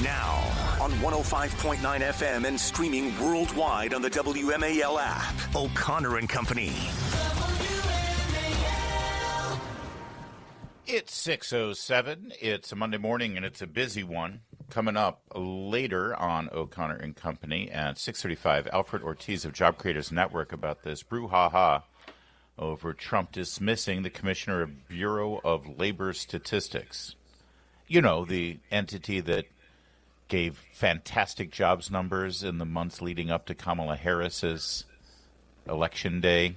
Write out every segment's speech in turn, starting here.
Now, on 105.9 FM and streaming worldwide on the WMAL app. O'Connor and Company. It's 6:07. It's a Monday morning, and it's a busy one. Coming up later on O'Connor and Company at 6:35, Alfredo Ortiz of Job Creators Network about this brouhaha over Trump dismissing the Commissioner of Bureau of Labor Statistics. You know, the entity that gave fantastic jobs numbers in the months leading up to Kamala Harris's election day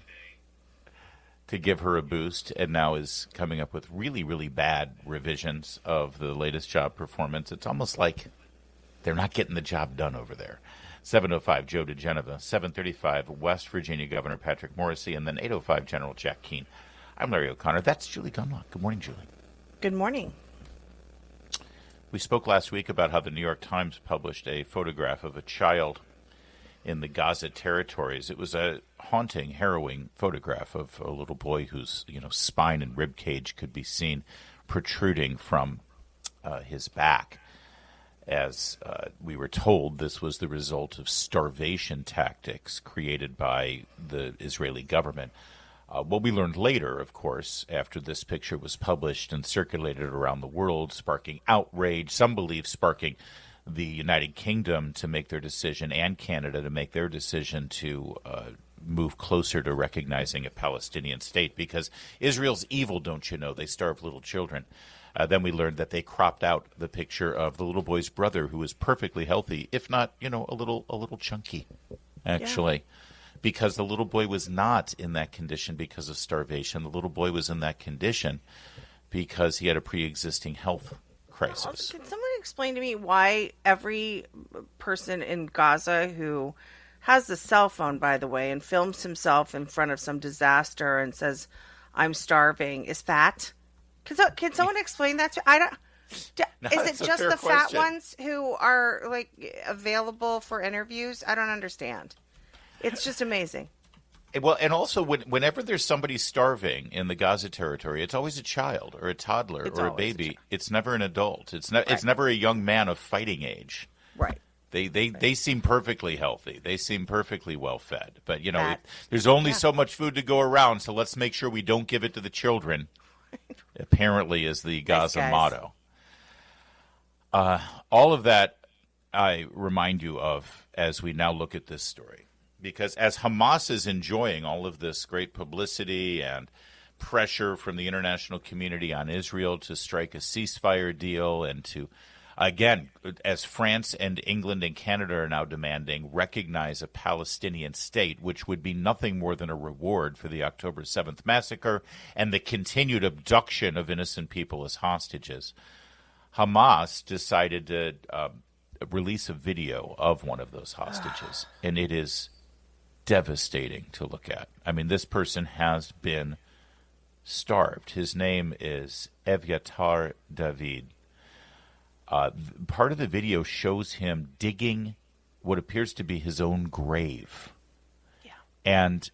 to give her a boost, and now is coming up with really, really bad revisions of the latest job performance. It's almost like they're not getting the job done over there. 7:05, Joe DeGeneva. 7:35, West Virginia Governor Patrick Morrisey. And then 8:05, General Jack Keane. I'm Larry O'Connor. That's Julie Gunlock. Good morning, Julie. Good morning. We spoke last week about how the New York Times published a photograph of a child in the Gaza territories. It was a haunting, harrowing photograph of a little boy whose, spine and rib cage could be seen protruding from his back. As we were told, this was the result of starvation tactics created by the Israeli government. What we learned later, of course, after this picture was published and circulated around the world, sparking outrage, some believe sparking the United Kingdom to make their decision and Canada to make their decision to move closer to recognizing a Palestinian state, because Israel's evil, don't you know? They starve little children. Then we learned that they cropped out the picture of the little boy's brother, who was perfectly healthy, if not, a little chunky, actually. Yeah. Because the little boy was not in that condition because of starvation. The little boy was in that condition because he had a pre-existing health crisis. Can someone explain to me why every person in Gaza who has a cell phone, by the way, and films himself in front of some disaster and says, "I'm starving," is fat? Can someone explain that to? Is it just the fat ones who are available for interviews? I don't understand. It's just amazing. Well, and also whenever there's somebody starving in the Gaza territory, it's always a child or a toddler or a baby. It's never an adult. It's never a young man of fighting age. Right. They seem perfectly healthy. They seem perfectly well fed. But there's only so much food to go around, so let's make sure we don't give it to the children. Apparently, is the Gaza motto. All of that I remind you of as we now look at this story. Because as Hamas is enjoying all of this great publicity and pressure from the international community on Israel to strike a ceasefire deal and to, again, as France and England and Canada are now demanding, recognize a Palestinian state, which would be nothing more than a reward for the October 7th massacre and the continued abduction of innocent people as hostages, Hamas decided to release a video of one of those hostages, and it is devastating to look at. I mean, this person has been starved. His name is Evyatar David. Part of the video shows him digging what appears to be his own grave. Yeah. And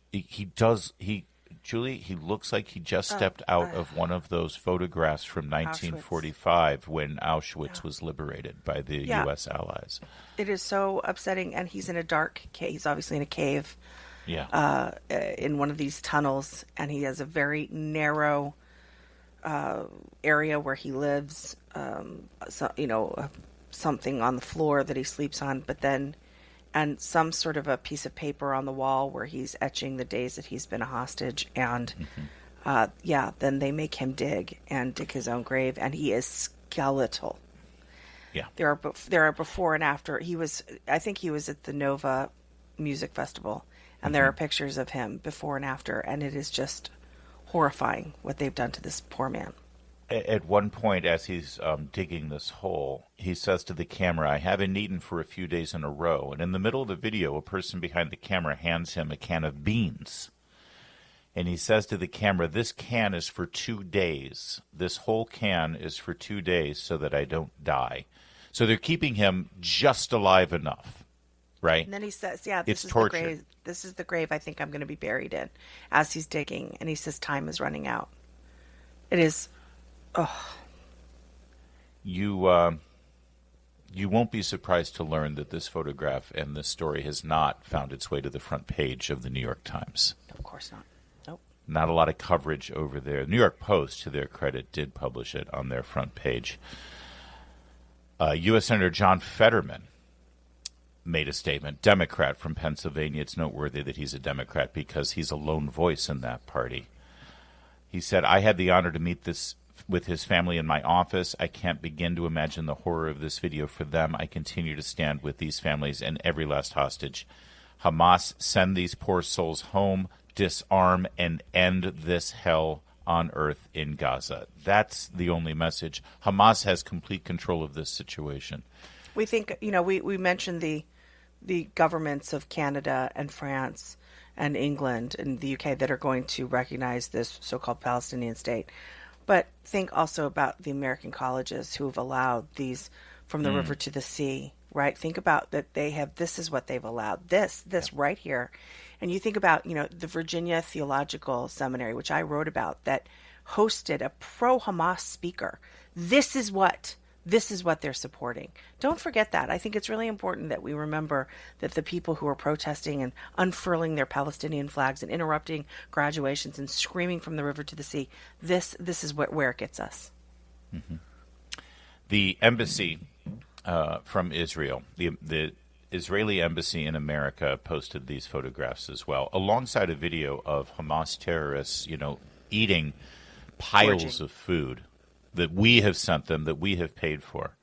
Julie, he looks like he just stepped out of one of those photographs from 1945 Auschwitz. When Auschwitz was liberated by the U.S. allies. It is so upsetting, and he's in a dark cave. He's obviously in a cave in one of these tunnels, and he has a very narrow area where he lives, something on the floor that he sleeps on, and some sort of a piece of paper on the wall where he's etching the days that he's been a hostage. And then they make him dig his own grave, and he is skeletal. Yeah, there are before and after. I think he was at the Nova Music Festival, and there are pictures of him before and after, and it is just horrifying what they've done to this poor man. At one point, as he's digging this hole, he says to the camera, "I haven't eaten for a few days in a row." And in the middle of the video, a person behind the camera hands him a can of beans. And he says to the camera, "This can is for 2 days. This whole can is for 2 days so that I don't die." So they're keeping him just alive enough, right? And then he says, this is torture. The grave. This is the grave I think I'm going to be buried in, as he's digging. And he says time is running out. It is... Oh. You you won't be surprised to learn that this photograph and this story has not found its way to the front page of the New York Times. Of course not. Nope. Not a lot of coverage over there. New York Post, to their credit, did publish it on their front page. U.S. Senator John Fetterman made a statement. Democrat from Pennsylvania. It's noteworthy that he's a Democrat because he's a lone voice in that party. He said, I had the honor to meet with his family in my office. I can't begin to imagine the horror of this video for them. I continue to stand with these families and every last hostage. Hamas, send these poor souls home, disarm, and end this hell on earth in Gaza. That's the only message. Hamas has complete control of this situation. We think, we mentioned the governments of Canada and France and England and the UK that are going to recognize this so-called Palestinian state. But think also about the American colleges who have allowed these from the river to the sea, right? Think about that this is what they've allowed, this right here. And you think about, the Virginia Theological Seminary, which I wrote about, that hosted a pro-Hamas speaker. This is what they're supporting. Don't forget that. I think it's really important that we remember that the people who are protesting and unfurling their Palestinian flags and interrupting graduations and screaming from the river to the sea, this is where it gets us. Mm-hmm. The embassy from Israel, the Israeli embassy in America posted these photographs as well, alongside a video of Hamas terrorists, eating piles of food that we have sent them, that we have paid for.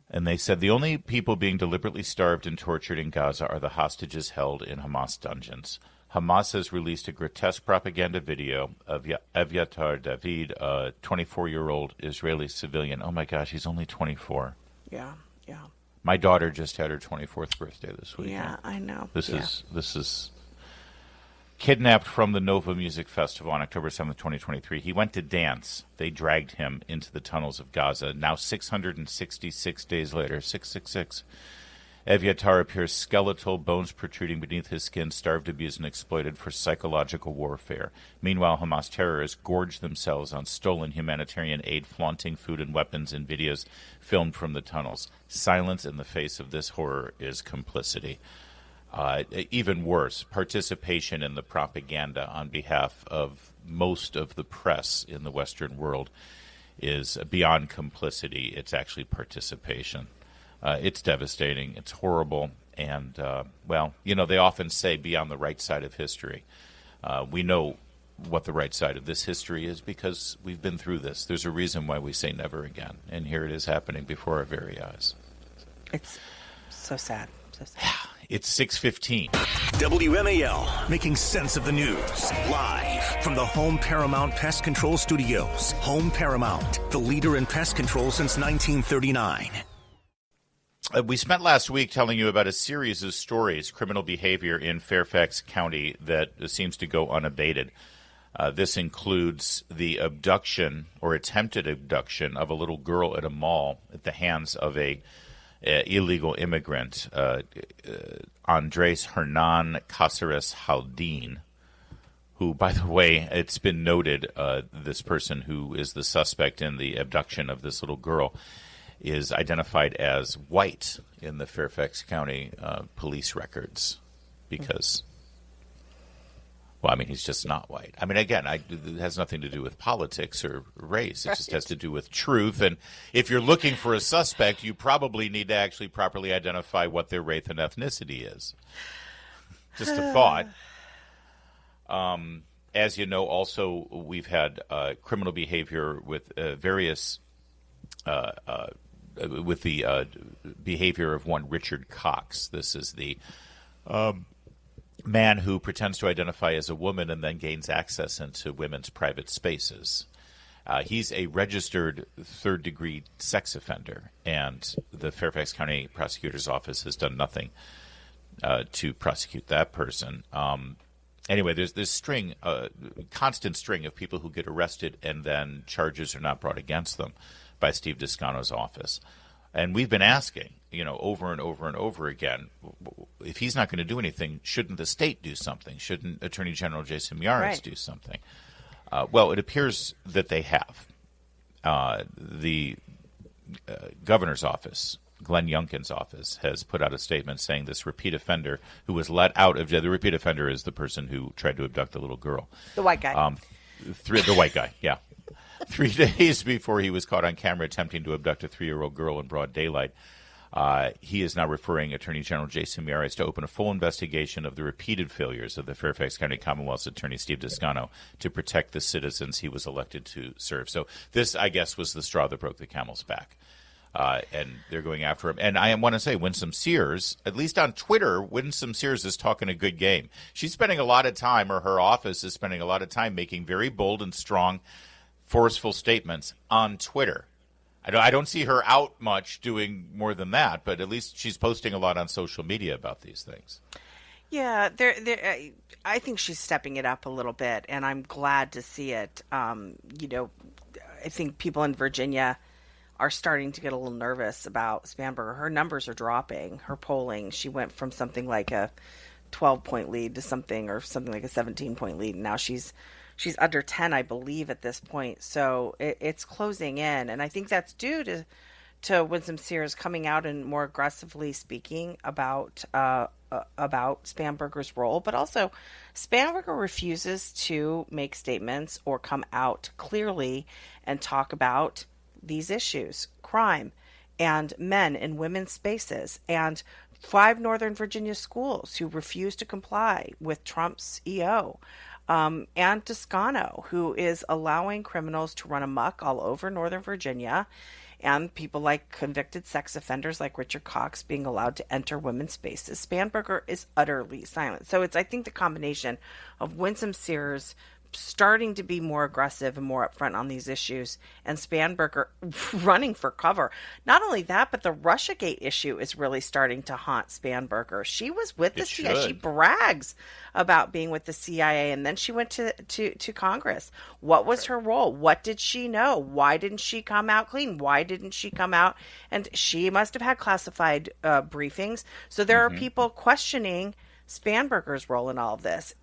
And they said the only people being deliberately starved and tortured in Gaza are the hostages held in Hamas dungeons. Hamas has released a grotesque propaganda video of Evyatar David, a 24-year-old Israeli civilian. Oh, my gosh, he's only 24. Yeah. My daughter just had her 24th birthday this week. Yeah, I know. This is kidnapped from the Nova Music Festival on October 7th, 2023. He went to dance. They dragged him into the tunnels of Gaza. Now 666 days later, 666, Evyatar appears skeletal, bones protruding beneath his skin, starved, abused, and exploited for psychological warfare. Meanwhile, Hamas terrorists gorge themselves on stolen humanitarian aid, flaunting food and weapons in videos filmed from the tunnels. Silence in the face of this horror is complicity. Even worse, participation in the propaganda on behalf of most of the press in the Western world is beyond complicity. It's actually participation. It's devastating. It's horrible. And, they often say be on the right side of history. We know what the right side of this history is because we've been through this. There's a reason why we say never again. And here it is happening before our very eyes. It's so sad. It's 6:15. WMAL, making sense of the news. Live from the Home Paramount Pest Control Studios. Home Paramount, the leader in pest control since 1939. We spent last week telling you about a series of stories, criminal behavior in Fairfax County that seems to go unabated. This includes the abduction or attempted abduction of a little girl at a mall at the hands of a illegal immigrant, Andres Hernan Caceres Haldin, who, by the way, it's been noted, this person who is the suspect in the abduction of this little girl is identified as white in the Fairfax County police records because, he's just not white. Again, it has nothing to do with politics or race. It just has to do with truth. And if you're looking for a suspect, you probably need to actually properly identify what their race and ethnicity is. Just a thought. As you know, also, we've had criminal behavior with various with the behavior of one Richard Cox. This is the man who pretends to identify as a woman and then gains access into women's private spaces. He's a registered third-degree sex offender, and the Fairfax County Prosecutor's Office has done nothing to prosecute that person. Anyway, there's this constant string of people who get arrested and then charges are not brought against them by Steve Descano's office. And we've been asking, over and over and over again, if he's not going to do anything, shouldn't the state do something? Shouldn't Attorney General Jason Miyares do something? It appears that they have. The governor's office Glenn Youngkin's office has put out a statement saying this repeat offender who was let out of jail. The repeat offender is the person who tried to abduct the little girl. The white guy. The white guy, yeah. 3 days before he was caught on camera attempting to abduct a 3-year-old girl in broad daylight. He is now referring Attorney General Jason Miyares to open a full investigation of the repeated failures of the Fairfax County Commonwealth's Attorney Steve Descano to protect the citizens he was elected to serve. So this, I guess, was the straw that broke the camel's back. And they're going after him. And I want to say, Winsome Sears, at least on Twitter, Winsome Sears is talking a good game. She's spending a lot of time, or her office is spending a lot of time, making very bold and strong, forceful statements on Twitter. I don't see her out much doing more than that, but at least she's posting a lot on social media about these things. Yeah, I think she's stepping it up a little bit, and I'm glad to see it. I think people in Virginia are starting to get a little nervous about Spanberger. Her numbers are dropping. Her polling, she went from something like a 12-point lead to something like a 17-point lead, and now she's under 10, I believe, at this point. So it's closing in. And I think that's due to Winsome Sears coming out and more aggressively speaking about Spanberger's role. But also, Spanberger refuses to make statements or come out clearly and talk about these issues, crime and men in women's spaces, and 5 Northern Virginia schools who refuse to comply with Trump's EO. And Descano, who is allowing criminals to run amok all over Northern Virginia, and people like convicted sex offenders like Richard Cox being allowed to enter women's spaces. Spanberger is utterly silent. So it's, I think, the combination of Winsome Sears starting to be more aggressive and more upfront on these issues, and Spanberger running for cover. Not only that, but the Russiagate issue is really starting to haunt Spanberger. She was with the CIA. She brags about being with the CIA, and then she went to Congress. What was her role? What did she know? Why didn't she come out clean? Why didn't she come out? And she must have had classified briefings. So there are people questioning Spanberger's role in all of this.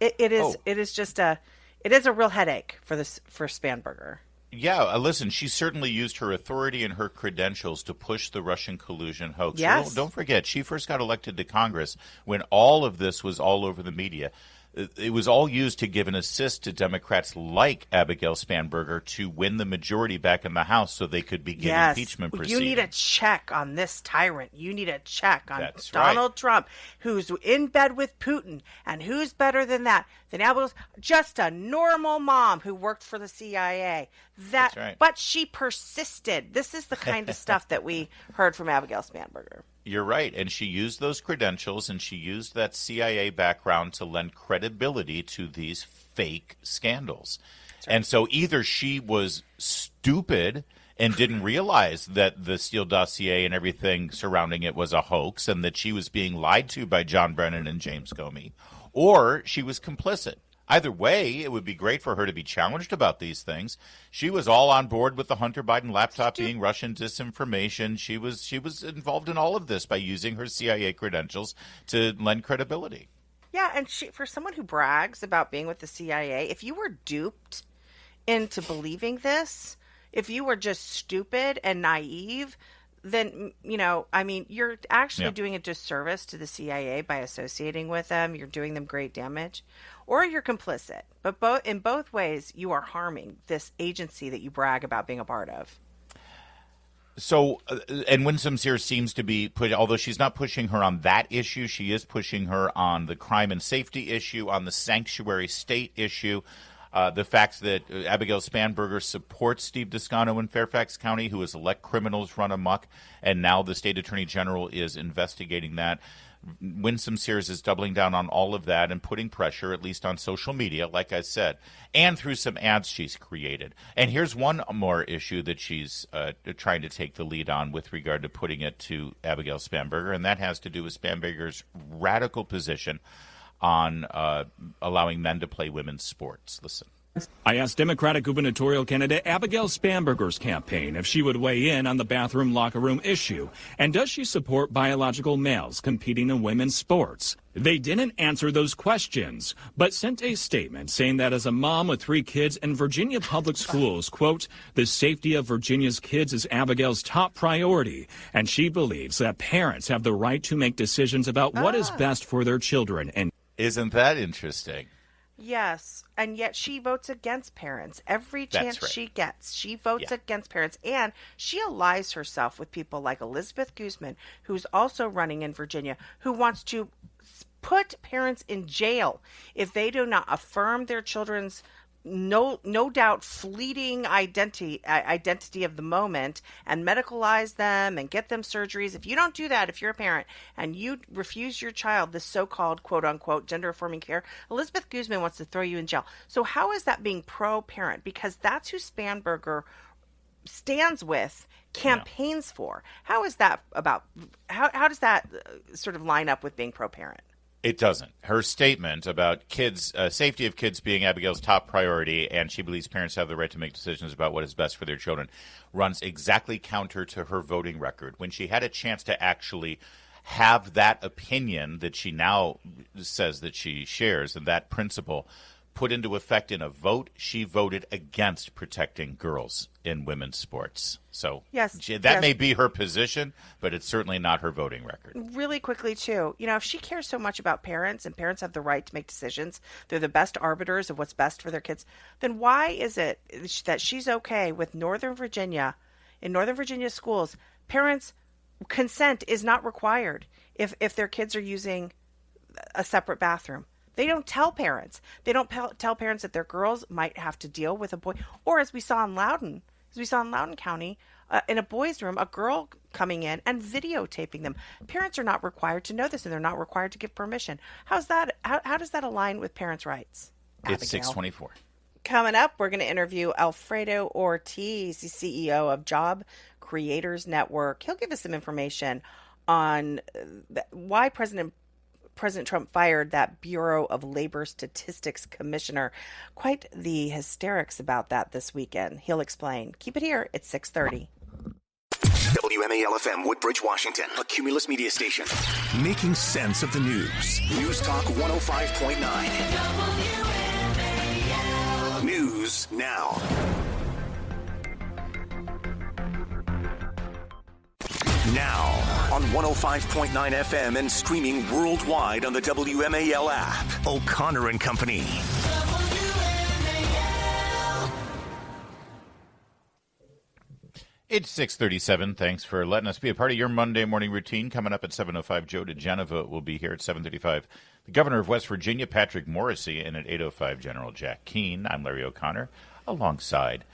It is a real headache for Spanberger. Yeah, listen, she certainly used her authority and her credentials to push the Russian collusion hoax. Yes. Well, don't forget, she first got elected to Congress when all of this was all over the media. It was all used to give an assist to Democrats like Abigail Spanberger to win the majority back in the House so they could begin impeachment proceedings. You need a check on this tyrant. You need a check on That's Donald right. Trump, who's in bed with Putin. And who's better than that? Than Abigail, just a normal mom who worked for the CIA. That's right. But she persisted. This is the kind of stuff that we heard from Abigail Spanberger. You're right. And she used those credentials and she used that CIA background to lend credibility to these fake scandals. Right. And so either she was stupid and didn't realize that the Steele dossier and everything surrounding it was a hoax and that she was being lied to by John Brennan and James Comey, or she was complicit. Either way, it would be great for her to be challenged about these things. She was all on board with the Hunter Biden laptop being Russian disinformation. She was involved in all of this by using her CIA credentials to lend credibility. Yeah, and for someone who brags about being with the CIA, if you were duped into believing this, if you were just stupid and naive, then, you're actually doing a disservice to the CIA by associating with them. You're doing them great damage, or you're complicit. But in both ways, you are harming this agency that you brag about being a part of. So, and Winsome Sears seems to be although she's not pushing her on that issue, she is pushing her on the crime and safety issue, on the sanctuary state issue. The fact that Abigail Spanberger supports Steve Descano in Fairfax County, who has let criminals run amok, and now the state attorney general is investigating that. Winsome Sears is doubling down on all of that and putting pressure, at least on social media, like I said, and through some ads she's created. And here's one more issue that she's trying to take the lead on with regard to putting it to Abigail Spanberger, and that has to do with Spanberger's radical position on allowing men to play women's sports. Listen. I asked Democratic gubernatorial candidate Abigail Spanberger's campaign if she would weigh in on the bathroom locker room issue, and does she support biological males competing in women's sports? They didn't answer those questions, but sent a statement saying that as a mom with 3 kids in Virginia public schools, quote, the safety of Virginia's kids is Abigail's top priority, and she believes that parents have the right to make decisions about what is best for their children. And isn't that interesting? Yes, and yet she votes against parents. Every chance she gets, she votes against parents. And she allies herself with people like Elizabeth Guzman, who's also running in Virginia, who wants to put parents in jail if they do not affirm their children's no doubt fleeting identity of the moment and medicalize them and get them surgeries. If you don't do that, if you're a parent and you refuse your child this so-called quote unquote gender affirming care, Elizabeth Guzman wants to throw you in jail. So how is that being pro-parent? Because that's who Spanberger stands with, campaigns for. How is that about? How does that sort of line up with being pro-parent? It doesn't. Her statement about kids, safety of kids being Abigail's top priority, and she believes parents have the right to make decisions about what is best for their children, runs exactly counter to her voting record. When she had a chance to actually have that opinion that she now says that she shares, and that principle put into effect in a vote, she voted against protecting girls in women's sports. So that may be her position, but it's certainly not her voting record. Really quickly, too, if she cares so much about parents and parents have the right to make decisions, they're the best arbiters of what's best for their kids, then why is it that she's okay with in Northern Virginia schools, parents' consent is not required if their kids are using a separate bathroom? They don't tell parents. They don't tell parents that their girls might have to deal with a boy. Or as we saw in Loudoun County, in a boys' room, a girl coming in and videotaping them. Parents are not required to know this, and they're not required to give permission. How's that? How does that align with parents' rights? It's 6:24. Coming up, we're going to interview Alfredo Ortiz, the CEO of Job Creators Network. He'll give us some information on why President Trump fired that Bureau of Labor Statistics commissioner. Quite the hysterics about that this weekend. He'll explain. Keep it here. It's 6:30. WMAL FM, Woodbridge, Washington, a Cumulus media station. Making sense of the news. News Talk 105.9. WMAL. News now. Now on 105.9 FM and streaming worldwide on the WMAL app. O'Connor and Company. It's 6:37. Thanks for letting us be a part of your Monday morning routine. Coming up at 7:05, Joe DeGenova will be here at 7:35. The governor of West Virginia, Patrick Morrisey, and at 8:05, General Jack Keane. I'm Larry O'Connor, alongside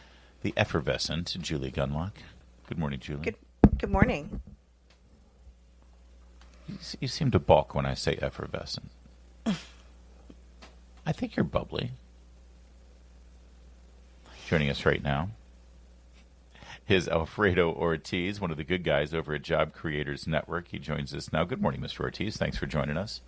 the effervescent Julie Gunlock. Good morning, Julie. Good morning. You seem to balk when I say effervescent. I think you're bubbly. Joining us right now is Alfredo Ortiz, one of the good guys over at Job Creators Network. He joins us now. Good morning, Mr. Ortiz. Thanks for joining us.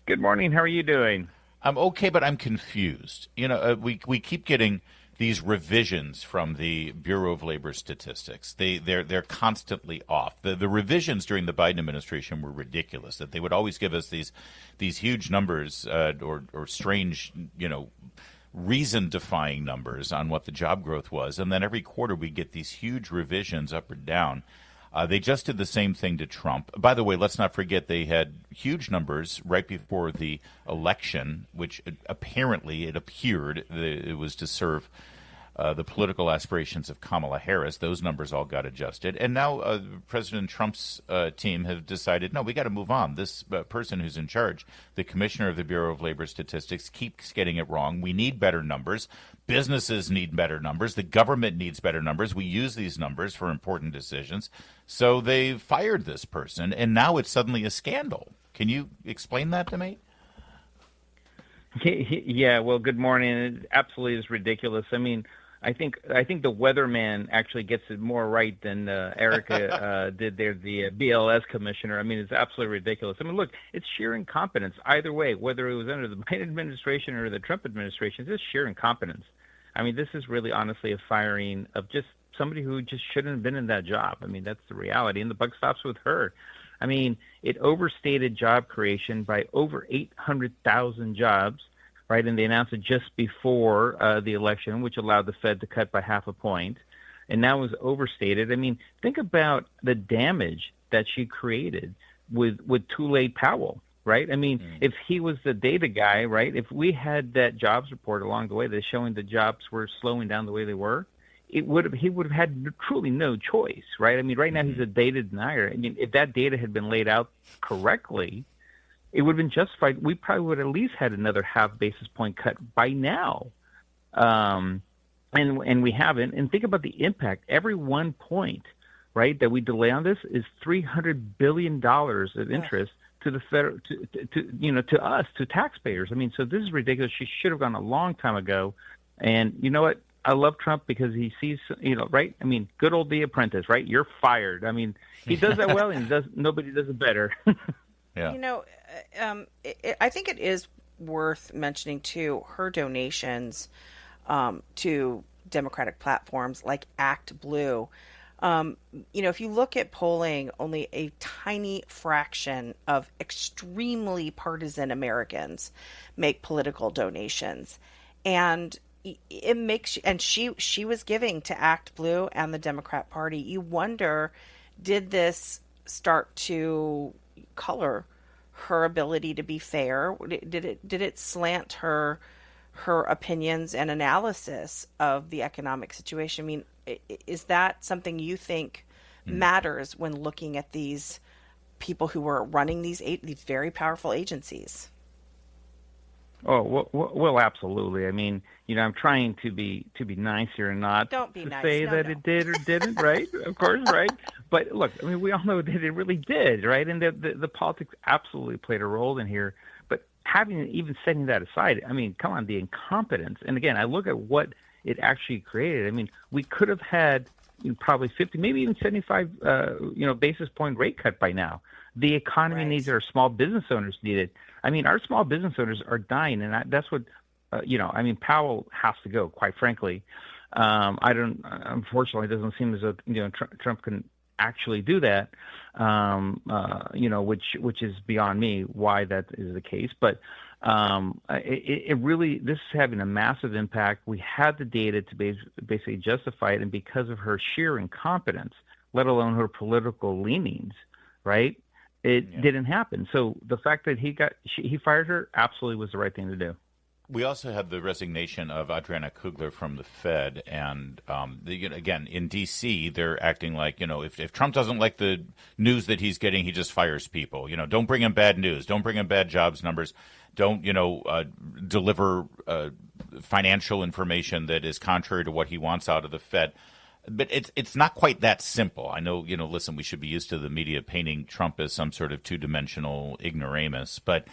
Good morning. How are you doing? I'm okay, but I'm confused. We keep getting these revisions from the Bureau of Labor Statistics. They're constantly off. The revisions during the Biden administration were ridiculous. That they would always give us these huge numbers or strange, reason-defying numbers on what the job growth was, and then every quarter we get these huge revisions up or down. They just did the same thing to Trump. By the way, let's not forget they had huge numbers right before the election, which apparently it appeared that it was to serve the political aspirations of Kamala Harris. Those numbers all got adjusted. And now President Trump's team have decided, no, we got to move on. This person who's in charge, the commissioner of the Bureau of Labor Statistics, keeps getting it wrong. We need better numbers. Businesses need better numbers. The government needs better numbers. We use these numbers for important decisions. So they fired this person, and now it's suddenly a scandal. Can you explain that to me? Yeah, well, good morning. It absolutely is ridiculous. I mean, I think the weatherman actually gets it more right than Erica did there, the BLS commissioner. I mean, it's absolutely ridiculous. I mean, look, it's sheer incompetence either way, whether it was under the Biden administration or the Trump administration. It's just sheer incompetence. I mean, this is really honestly a firing of just somebody who just shouldn't have been in that job. I mean, that's the reality, and the buck stops with her. I mean, it overstated job creation by over 800,000 jobs, right? And they announced it just before the election, which allowed the Fed to cut by half a point. And now it was overstated. I mean, think about the damage that she created with Too-Late Powell, right? I mean, if he was the data guy, right, if we had that jobs report along the way that's showing the jobs were slowing down the way they were, he would have had truly no choice, right? I mean, right now he's a data denier. I mean, if that data had been laid out correctly, it would have been justified. We probably would have at least had another half basis point cut by now. And we haven't. And think about the impact. Every 1 point, right, that we delay on this is $300 billion of interest to the federal, to us, to taxpayers. I mean, so this is ridiculous. She should have gone a long time ago. And you know what? I love Trump because he sees, right? I mean, good old The Apprentice, right? You're fired. I mean, he does that well, and nobody does it better. Yeah. I think it is worth mentioning too her donations to Democratic platforms like Act Blue. If you look at polling, only a tiny fraction of extremely partisan Americans make political donations, and it makes, and she was giving to Act Blue and the Democrat Party. You wonder, did this start to color her ability to be fair? Did it slant her opinions and analysis of the economic situation? I mean, is that something you think matters when looking at these people who were running these very powerful agencies? Oh, well, absolutely. I mean, I'm trying to be nice here and not Don't be to nice. say that it did or didn't, right? Of course, right? But look, I mean, we all know that it really did, right? And the politics absolutely played a role in here. But even setting that aside, I mean, come on, the incompetence. And again, I look at what it actually created. I mean, we could have had probably 50, maybe even 75, basis point rate cut by now. The economy needs it. Our small business owners need it. I mean, our small business owners are dying, and that's what, Powell has to go, quite frankly. Unfortunately, it doesn't seem as though, Trump can actually do that, which is beyond me why that is the case. But it really, this is having a massive impact. We had the data to basically justify it, and because of her sheer incompetence, let alone her political leanings, right? It didn't happen. So the fact that he fired her absolutely was the right thing to do. We also had the resignation of Adriana Kugler from the Fed, and again in D.C. they're acting like if Trump doesn't like the news that he's getting, he just fires people. Don't bring him bad news, don't bring him bad jobs numbers, don't deliver financial information that is contrary to what he wants out of the Fed. But it's not quite that simple. I know, listen, we should be used to the media painting Trump as some sort of two-dimensional ignoramus, but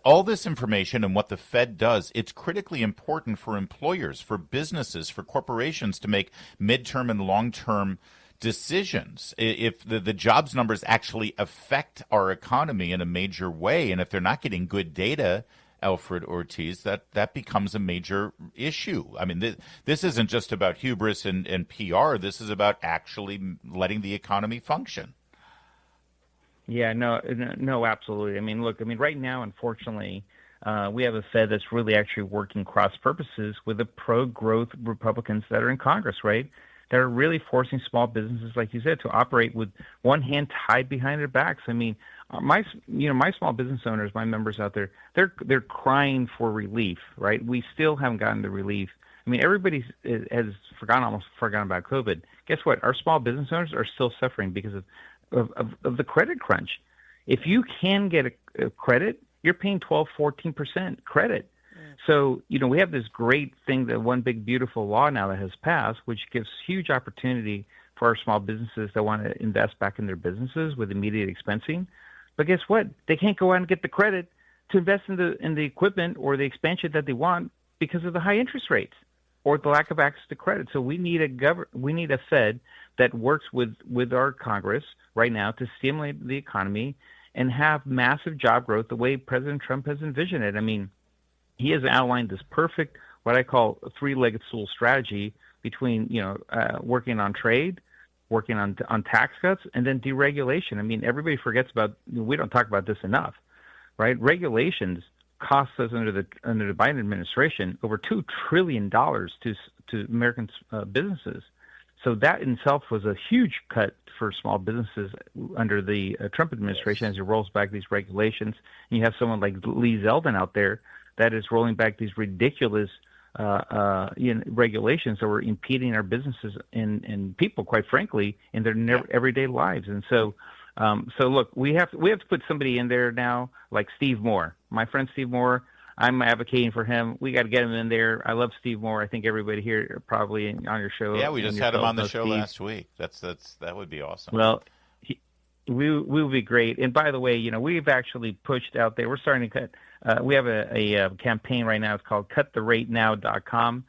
all this information and what the Fed does, it's critically important for employers, for businesses, for corporations to make midterm and long-term decisions. If the jobs numbers actually affect our economy in a major way, and if they're not getting good data, Alfred Ortiz, that becomes a major issue. I mean, this isn't just about hubris and PR. This is about actually letting the economy function. Yeah, no, absolutely. I mean, look, right now, unfortunately, we have a Fed that's really actually working cross purposes with the pro-growth Republicans that are in Congress, right? That are really forcing small businesses, like you said, to operate with one hand tied behind their backs. I mean, my small business owners, my members out there, they're crying for relief, right? We still haven't gotten the relief. I mean, everybody has almost forgotten about COVID. Guess what? Our small business owners are still suffering because of the credit crunch. If you can get a credit, you're paying 12, 14% credit. So, we have this great thing, the one big beautiful law now that has passed, which gives huge opportunity for our small businesses that want to invest back in their businesses with immediate expensing. But guess what? They can't go out and get the credit to invest in the equipment or the expansion that they want because of the high interest rates or the lack of access to credit. So we need a Fed that works with our Congress right now to stimulate the economy and have massive job growth the way President Trump has envisioned it. I mean, he has outlined this perfect, what I call a three-legged stool strategy between, working on trade, working on tax cuts and then deregulation. I mean, everybody forgets about. We don't talk about this enough, right? Regulations cost us under the Biden administration over $2 trillion to American businesses. So that in itself was a huge cut for small businesses under the Trump administration as he rolls back these regulations. And you have someone like Lee Zeldin out there that is rolling back these ridiculous regulations that were impeding our businesses and people, quite frankly, in their everyday lives. And so, look, we have to put somebody in there now like Steve Moore, my friend Steve Moore. I'm advocating for him. We got to get him in there. I love Steve Moore. I think everybody here probably on your show. Yeah, we just had him on the show last week. That would be awesome. Well, we will be great. And by the way, we've actually pushed out there. We're starting to cut. We have a campaign right now. It's called CutTheRateNow.com.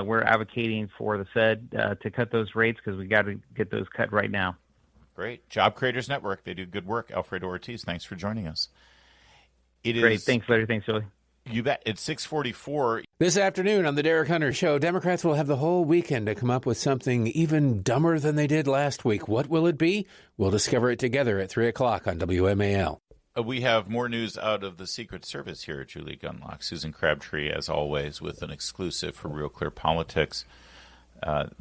We're advocating for the Fed to cut those rates because we got to get those cut right now. Great. Job Creators Network. They do good work. Alfredo Ortiz, thanks for joining us. Great. Thanks, Larry. Thanks, Julie. You bet. It's 6:44. This afternoon on the Derek Hunter Show, Democrats will have the whole weekend to come up with something even dumber than they did last week. What will it be? We'll discover it together at 3 o'clock on WMAL. We have more news out of the Secret Service here at Julie Gunlock. Susan Crabtree, as always, with an exclusive for Real Clear Politics.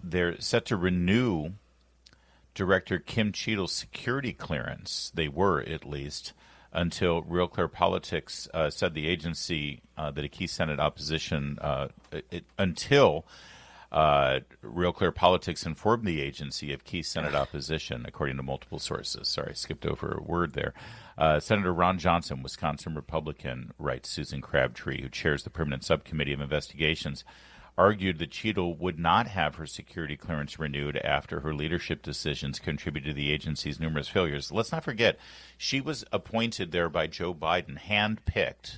They're set to renew Director Kim Cheadle's security clearance. They were, at least, until Real Clear Politics said the agency that a key Senate opposition until Real Clear Politics informed the agency of key Senate opposition, according to multiple sources. Sorry, I skipped over a word there. Senator Ron Johnson, Wisconsin Republican, writes Susan Crabtree, who chairs the Permanent Subcommittee of Investigations, argued that Cheadle would not have her security clearance renewed after her leadership decisions contributed to the agency's numerous failures. Let's not forget, she was appointed there by Joe Biden, handpicked,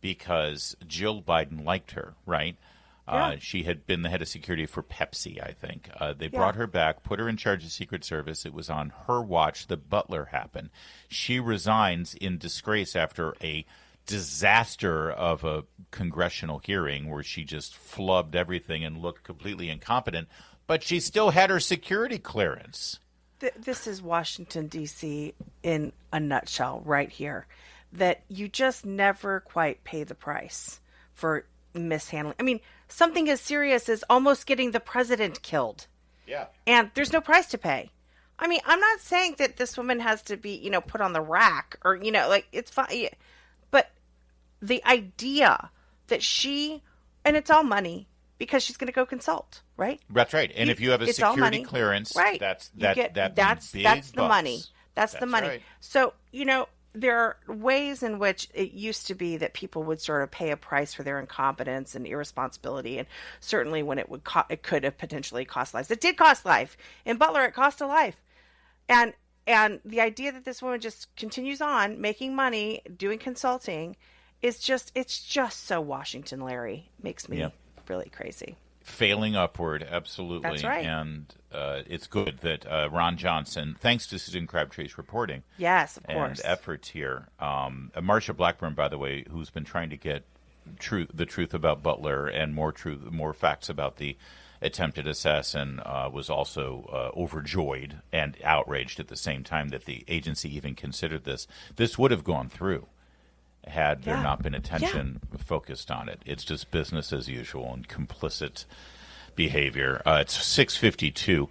because Jill Biden liked her, right? Yeah. She had been the head of security for Pepsi, I think. They brought her back, put her in charge of Secret Service. It was on her watch that Butler happened. She resigns in disgrace after a disaster of a congressional hearing where she just flubbed everything and looked completely incompetent, but she still had her security clearance. This is Washington, D.C. in a nutshell right here, that you just never quite pay the price for mishandling. I mean, something as serious as almost getting the president killed. Yeah. And there's no price to pay. I mean, I'm not saying that this woman has to be, put on the rack or, it's fine. But the idea that and it's all money because she's going to go consult, right? That's right. And if you have a security clearance, right. that's the money. That's the money. Right. So, there are ways in which it used to be that people would sort of pay a price for their incompetence and irresponsibility. And certainly when it could have potentially cost lives. It did cost life. In Butler, it cost a life. And the idea that this woman just continues on making money, doing consulting, it's just so Washington, Larry. Makes me really crazy. Failing upward, absolutely. That's right. And it's good that Ron Johnson, thanks to Susan Crabtree's reporting, yes, of course, and efforts here. Marsha Blackburn, by the way, who's been trying to get the truth about Butler and more facts about the attempted assassin, was also overjoyed and outraged at the same time that the agency even considered this. This would have gone through had there not been attention focused on it. It's just business as usual and complicit behavior. It's 6:52.